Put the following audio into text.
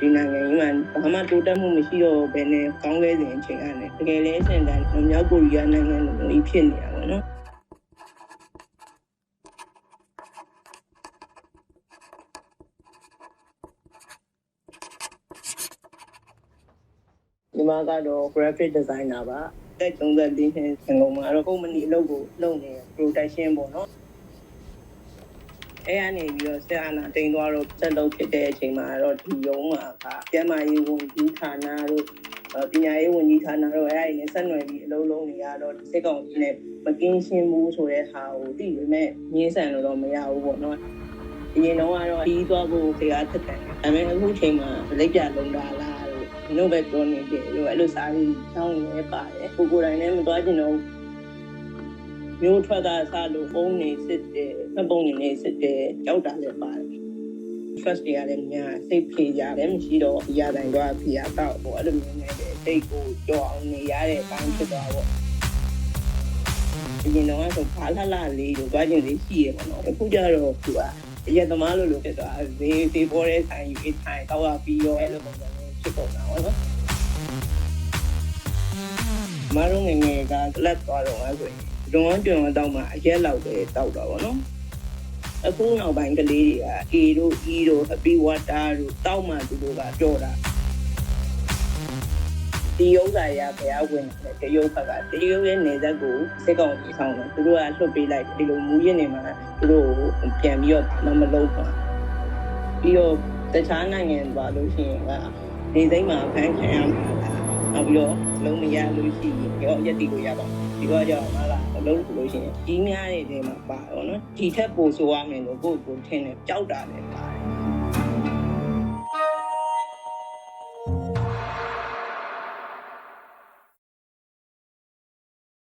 ဒီနိုင်ငံကြီးမှာဘာမှတိုးတက်မှုမရှိတော့ဘဲနဲ့ကောင်းခဲ့တဲ့အချိန်ကနေတကယ်လည်းအဆင့်တန်းမြောက်ကိုရီးယားနိုင်ငံလိုမျိုးဖြစ်နေတာပေါ့နော်ဒီမှာကတော့ graphic designer ပါတက်34နှစ်စံကုန်မှာတော့ company အလုပ်ကိုလုပ်နေ production ပေါ့နော်အဲ့အနေပြီးတော့ဆက်အာဏာတိန်သွားတော့ဆက်လုပ်ဖြစ်တဲ့အချိန်မှာတော့ဒီရုံးမှာကကျန်းမာရေးဝန်ကြီးဌာနတို့ပညာရေးဝန်ကြီးဌာနတို့အဲ့ဒီနဲ့ဆက်နွယ်ပြီးအလုပ်လုပ်နေရတော့စစ်ကောင်စီနဲ့မကင်းရှင်းဘူးဆိုတဲ့ဟာကိုသိပေမဲ့ငင်းဆန်လို့တော့မရဘူးပေါ့နော်အရင်တော့ကတော့ပြီးသွားဖို့တရားထက်တယ်ဒါပေမဲ့အခုချိန်မှာလက်ပြလုံးတာလားလို့ပဲပြောနေတယ်လို့အဲ့လိုစားပြီးတောင်းနေပါတယ်ကိုကိုယ်တိုင်လည်းမသွားကျင်တော့မျိုးထွက်ကစားလို့ပုံနေစစ်တယ်ဖက်ပုံနေစစ်တယ်ကြောက်တာလည်းပါတယ် first တွေကလည်းများစိတ်ဖြေကြတယ်မရှိတော့ရတိုင်းတော့ဖြေရတော့ပေါ့အဲ့လိုမျိုးနဲ့စိတ်ကိုကြောက်အောင်နေရတဲ့အပိုင်းဖြစ်သွားပေါ့ဒီတော့ဆိုဘာလာလာလေးကိုသွားကျင်လေးရှိရပေါ့နော်အခုကျတော့သူကအရက်သမားလို့ဖြစ်သွားဈေးပေါ်တဲ့ဆိုင်ယူထိုင်တော့ပြီးရောအဲ့လိုပုံစံဖြစ်ပေါ်တာပေါ့နော်မရုံငငယ်ကလက်သွားတော့အဲ့ဆိုရင်တွန်းတွန်းတော့မှအရက်လောက်ပဲတောက်တော့ဗောနော်အခုနောက်ပိုင်းကလေးတွေက A တို့ E တို့ Happy Water တို့တောက်မှသူတို့ကကြော်တာဒီဥစ္စာရဘယ်အဝင်လဲတရုတ်ဘက်ကတရုတ်ရဲ့နေသက်ကိုစစ်ကောင်ကြီးဆောင်တယ်သူတို့ကလွတ်ပေးလိုက်ဒီလိုမူရင်းနေမှာသူတို့ပြန်ပြီးတော့မလုံးပါပြီးတော့တခြားနိုင်ငံပါလို့ရှိရင်ကနေစိမ့်မှာဖမ်းခံရမှာနောက်ပြီးတော့လုံးမရလို့ရှိရင်ရောရက်တီကိုရပါဒီတော့ကြောင့်မလားအလုံးလို့ရှိရင်ကြီးများနေတဲ့မှာပါတော့နော်ဒီထက်ပိုဆိုရမယ်လို့ကိုယ်ထင်တယ်ကြောက်တာလည်းပါတယ်